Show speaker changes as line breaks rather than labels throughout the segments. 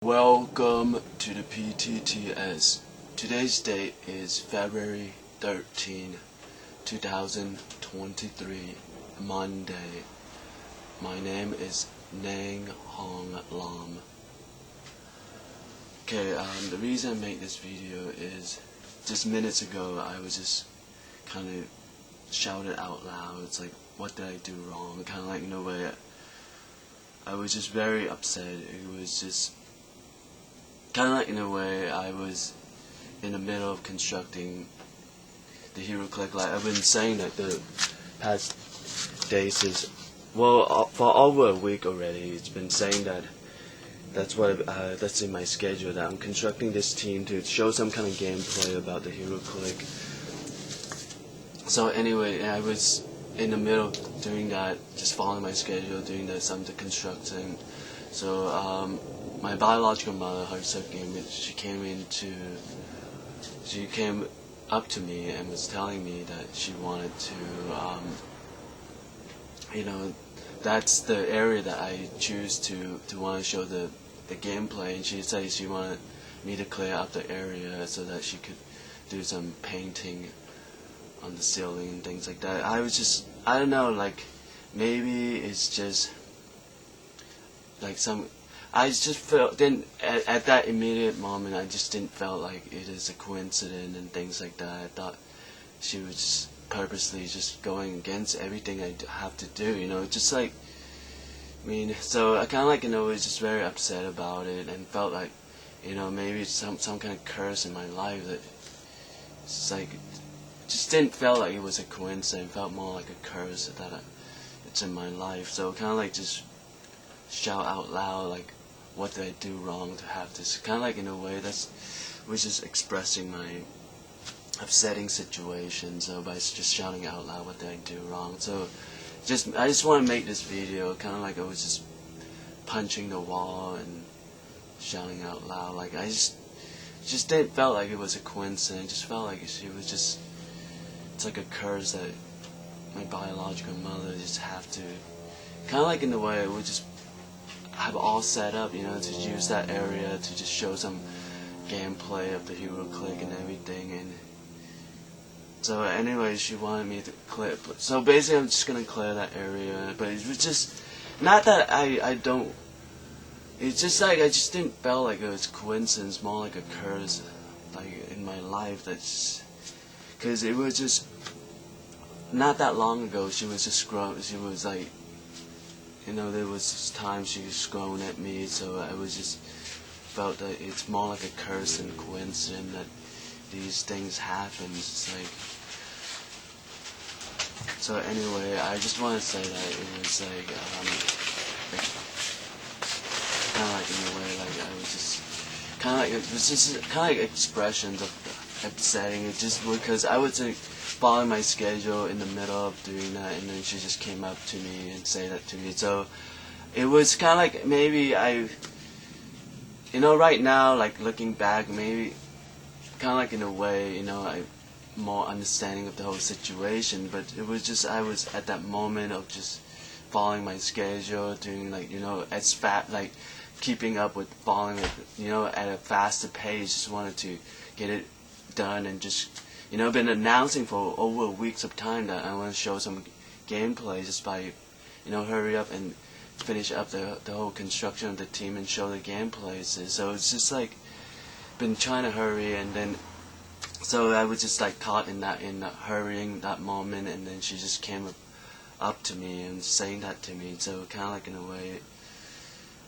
Welcome to the PTTS. Today's date is February 13, 2023, Monday. My name is Nang Hong Lam. Okay, the reason I make this video is just minutes ago I was just kind of shouted out loud. It's like, what did I do wrong? Kind of like in a way I was just very upset. It was just kind of like in a way I was in the middle of constructing the hero click. Like I've been saying that the past days is, well, for over a week already. It's been saying that that's in my schedule, that I'm constructing this team to show some kind of gameplay about the hero click. So anyway, I was in the middle of doing that, just following my schedule, doing some constructing. So my biological mother, she came up to me and was telling me that she wanted to, that's the area that I choose to want to show the gameplay, and she said she wanted me to clear up the area so that she could do some painting on the ceiling and things like that. I don't know, like maybe it's just like I just felt, then at that immediate moment I just didn't feel like it is a coincidence and things like that. I thought she was just purposely just going against everything I have to do, just like, so I kind of like, was just very upset about it and felt like, maybe it's some kind of curse in my life that it's like, just didn't feel like it was a coincidence. It felt more like a curse that it's in my life. So kind of like just shout out loud, like, what did I do wrong to have this? Kind of like in a way was just expressing my upsetting situation. So by just shouting out loud, what did I do wrong? So I just want to make this video kind of like I was just punching the wall and shouting out loud. Like I just didn't felt like it was a coincidence. Just felt like she was just, it's like a curse that my biological mother just have to, kind of like in the way it would just have all set up, to use that area to just show some gameplay of the hero click and everything. And so anyway, she wanted me to clear. So basically I'm just gonna clear that area, but it was just, not that I don't, it's just like I just didn't feel like it was coincidence, more like a curse, like in my life. That's because it was just not that long ago. She was just she was like, there was this time she was scrolling at me, so I was just felt that it's more like a curse than coincidence that these things happen. It's like, so anyway, I just want to say that it was like, kind of like in a way, like I was just kind of like, it was just kind of like expressions of upsetting. It just because I was like following my schedule in the middle of doing that, and then she just came up to me and said that to me. So it was kind of like, maybe right now, like looking back, maybe kind of like in a way, I more understanding of the whole situation. But it was just, I was at that moment of just following my schedule, doing like, as fat, like keeping up with following it, at a faster pace. Just wanted to get it done and just, been announcing for over weeks of time that I want to show some gameplay just by, hurry up and finish up the whole construction of the team and show the gameplays. So it's just like, been trying to hurry, and then, so I was just like caught in hurrying that moment, and then she just came up to me and saying that to me. So kind of like in a way,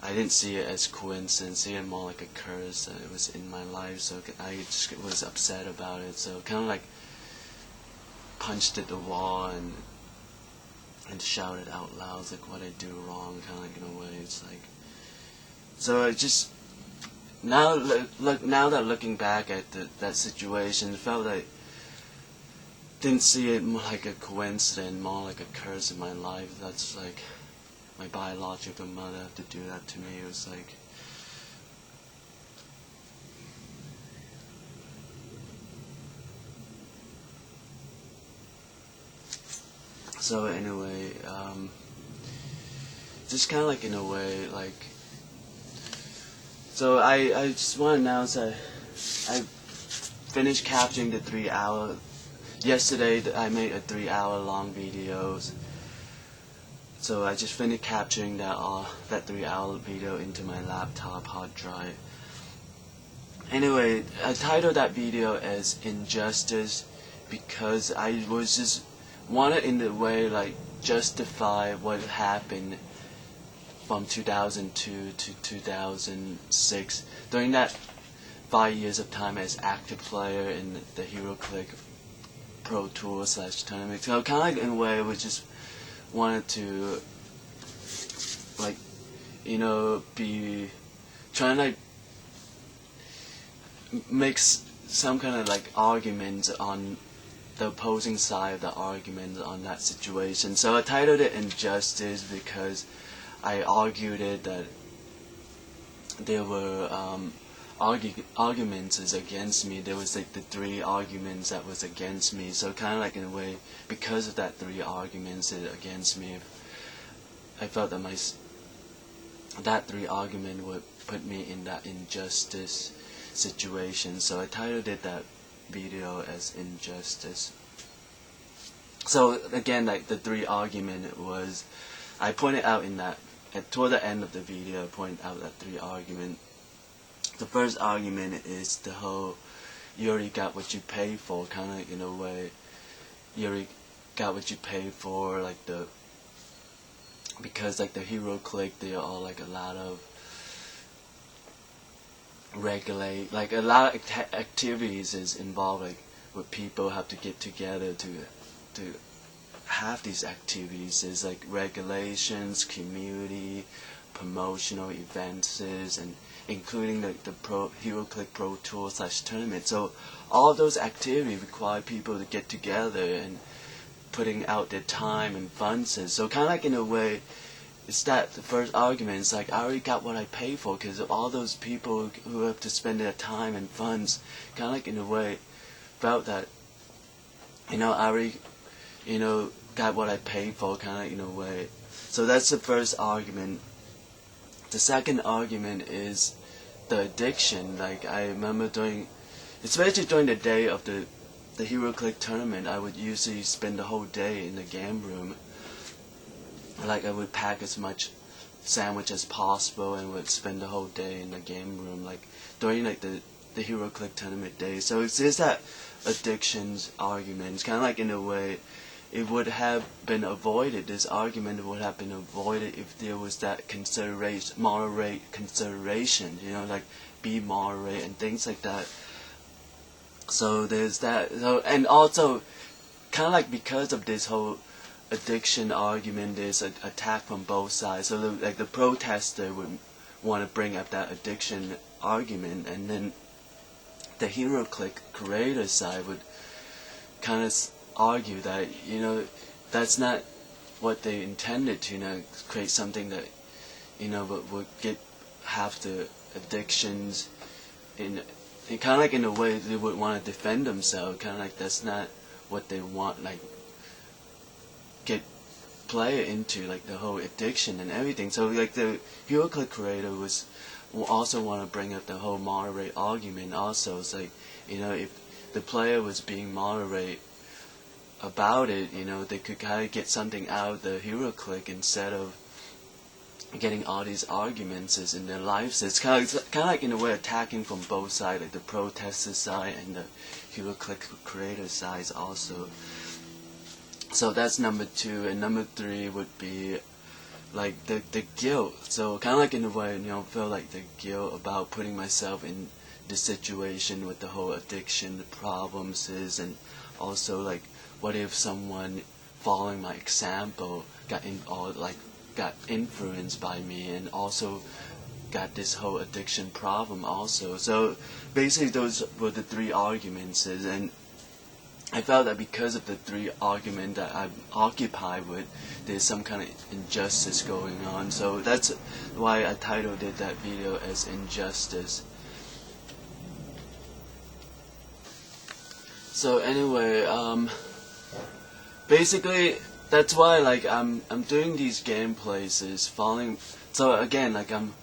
I didn't see it as coincidence, see it more like a curse that it was in my life. So I just was upset about it. So kind of like punched at the wall and shouted out loud, like, what I do wrong, kind of like in a way. It's like, so I just, now that looking back at that situation, it felt like, didn't see it more like a coincidence, more like a curse in my life. That's like, my biological mother had to do that to me. It was like, so anyway, just kind of like in a way, like, So I just want to announce that I finished capturing the 3-hour. Yesterday I made a 3-hour long videos. So I just finished capturing that 3-hour video into my laptop hard drive. Anyway, I titled that video as Injustice because I was just wanted in the way like justify what happened from 2002 to 2006 during that 5 years of time as active player in the HeroClick Pro Tour / tournament. So kind of like in a way we just wanted to like be trying to like make some kind of like argument on the opposing side of the argument on that situation. So I titled it Injustice because I argued it that there were arguments against me. There was like the 3 arguments that was against me. So kind of like in a way, because of that 3 arguments against me, I felt that that 3 argument would put me in that injustice situation. So I titled it that video as Injustice. So again, like the 3 argument was, I pointed out in that toward the end of the video, I pointed out that 3 argument. The first argument is the whole you already got what you pay for, kind of in a way. You already got what you pay for, like because like the HeroClick, there are like a lot of regulate, like a lot of activities is involved, like where people have to get together to have these activities. Is like regulations, community, promotional events, and including the HeroClick Pro Tour / tournament. So all of those activities require people to get together and putting out their time and funds. So kind of like in a way, it's that the first argument is like I already got what I pay for because of all those people who have to spend their time and funds. Kind of like in a way felt that I already got what I paid for, kind of like in a way. So that's the first argument. The second argument is the addiction. Like I remember especially during the day of the HeroClick tournament, I would usually spend the whole day in the game room. Like I would pack as much sandwich as possible and would spend the whole day in the game room, like during like the HeroClick tournament day. So it's just that addictions argument. It's kind of like in a way it would have been avoided. This argument would have been avoided if there was that moderate consideration, like be moderate and things like that. So there's that. So, and also, kind of like because of this whole addiction argument, there's an attack from both sides. So like the protester would want to bring up that addiction argument, and then the HeroClick creator side would kind of argue that that's not what they intended to create something that but would have the addictions in kind of like in a way they would want to defend themselves, kind of like that's not what they want, like get player into like the whole addiction and everything. So like the HeroClick creator will also want to bring up the whole moderate argument also. It's like if the player was being moderate about it, they could kind of get something out of the HeroClick instead of getting all these arguments in their lives. It's kind of like in a way attacking from both sides, like the protester side and the HeroClick creator side also. So that's number 2, and number 3 would be like the guilt. So kind of like in a way, feel like the guilt about putting myself in this situation with the whole addiction, the problems and also like what if someone following my example got influenced by me and also got this whole addiction problem also. So basically those were the 3 arguments, and I felt that because of the 3 arguments that I'm occupied with, there's some kind of injustice going on. So that's why I titled that video as Injustice. So anyway, basically that's why like I'm doing these gameplays is following. So again, like I'm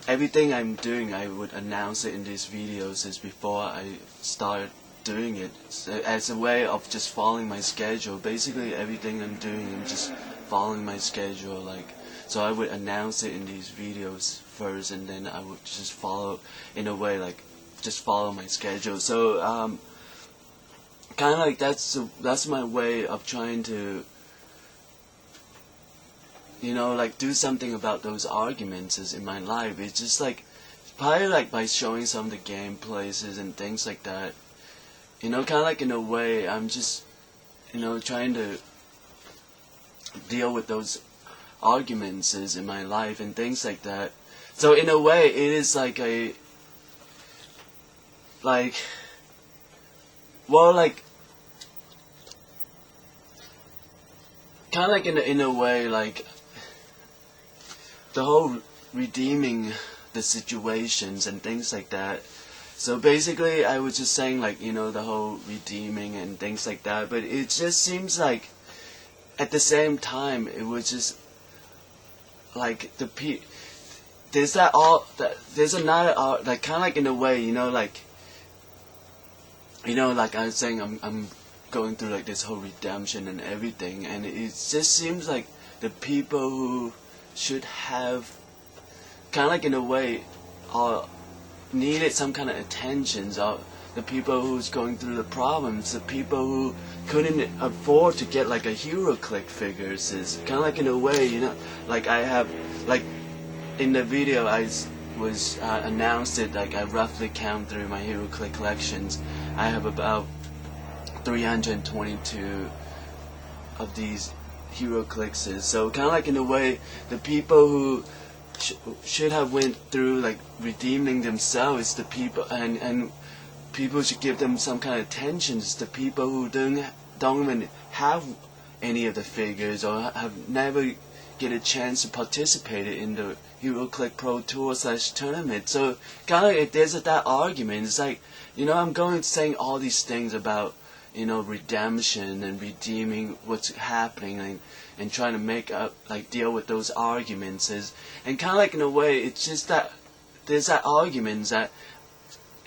everything I'm doing, I would announce it in these videos is before I start doing it, so as a way of just following my schedule. Basically everything I'm doing, I'm just following my schedule, like, so I would announce it in these videos first, and then I would just follow, in a way, like, just follow my schedule. So kind of like that's my way of trying to, you know, like, do something about those arguments is in my life. It's just like, probably like by showing some of the game places and things like that, you know, kind of like in a way I'm just, you know, trying to deal with those arguments is in my life and things like that. So in a way it is like a, like, well, like, kind of like in a way, like, the whole redeeming the situations and things like that. So basically I was just saying, like, you know, the whole redeeming and things like that, but it just seems like at the same time it was just like there's that all that there's another like, kind of like in a way, you know, like, you know, like I was saying, I'm going through like this whole redemption and everything, and it just seems like the people who should have, kind of like in a way, needed some kind of attentions, or the people who's going through the problems, the people who couldn't afford to get like a hero click figures, is kind of like in a way, you know, like I have, like, in the video I was announced it, like I roughly count through my hero click collections, I have about 322 of these hero clicks. So kind of like in a way, the people who should have went through like redeeming themselves, the people, and people should give them some kind of attention, it's the people who don't even have any of the figures, or have never get a chance to participate in the Hero Click Pro Tour / tournament. So kind of like there's that argument. It's like, you know, I'm going saying all these things about, you know, redemption and redeeming what's happening, and trying to make up, like, deal with those arguments is, and kind of like in a way it's just that there's that argument that,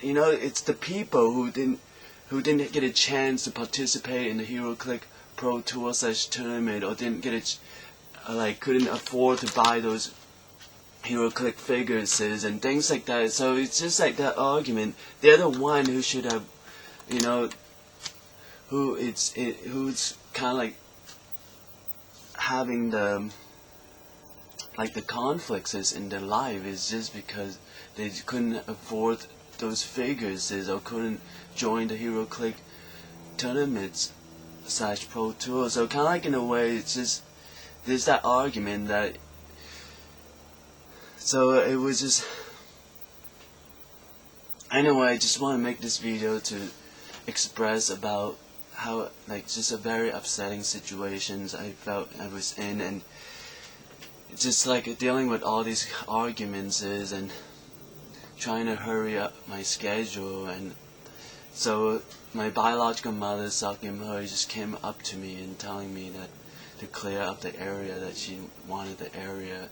you know, it's the people who didn't get a chance to participate in the Hero Click Pro Tour / tournament, or didn't get like, couldn't afford to buy those Hero Click figures and things like that. So it's just like that argument. They're the one who should have, you know, who's kind of like having the, like, the conflicts is in their life is just because they couldn't afford those figures, or couldn't join the Hero Click tournaments / Pro Tour. So kind of like in a way it's just, there's that argument that, so it was just, anyway, I just want to make this video to express about how, like, just a very upsetting situations I felt I was in, and just like dealing with all these arguments and trying to hurry up my schedule. And so my biological mother, Sakim Hoi, just came up to me and telling me that to clear up the area, that she wanted the area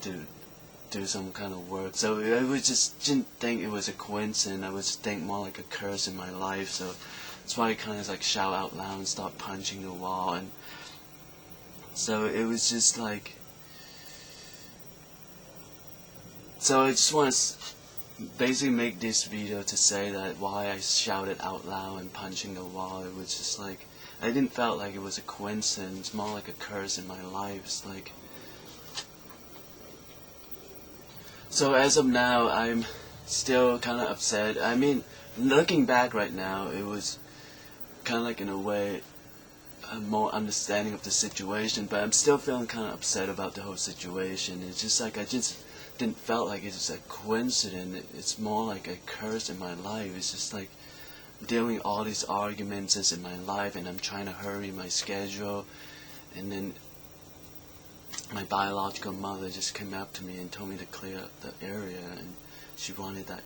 to do some kind of work. So I was just didn't think it was a coincidence. I was think more like a curse in my life. So that's why I kind of like shout out loud and start punching the wall. And so it was just like, so I just want to basically make this video to say that why I shouted out loud and punching the wall. It was just like, I didn't felt like it was a coincidence, more like a curse in my life. It's like, so as of now, I'm still kind of upset. I mean, looking back right now, it was kind of like, in a way, a more understanding of the situation, but I'm still feeling kind of upset about the whole situation. It's just like, I just didn't felt like it's a coincidence. It's more like a curse in my life. It's just like dealing with all these arguments in my life, and I'm trying to hurry my schedule, and then my biological mother just came up to me and told me to clear up the area, and she wanted that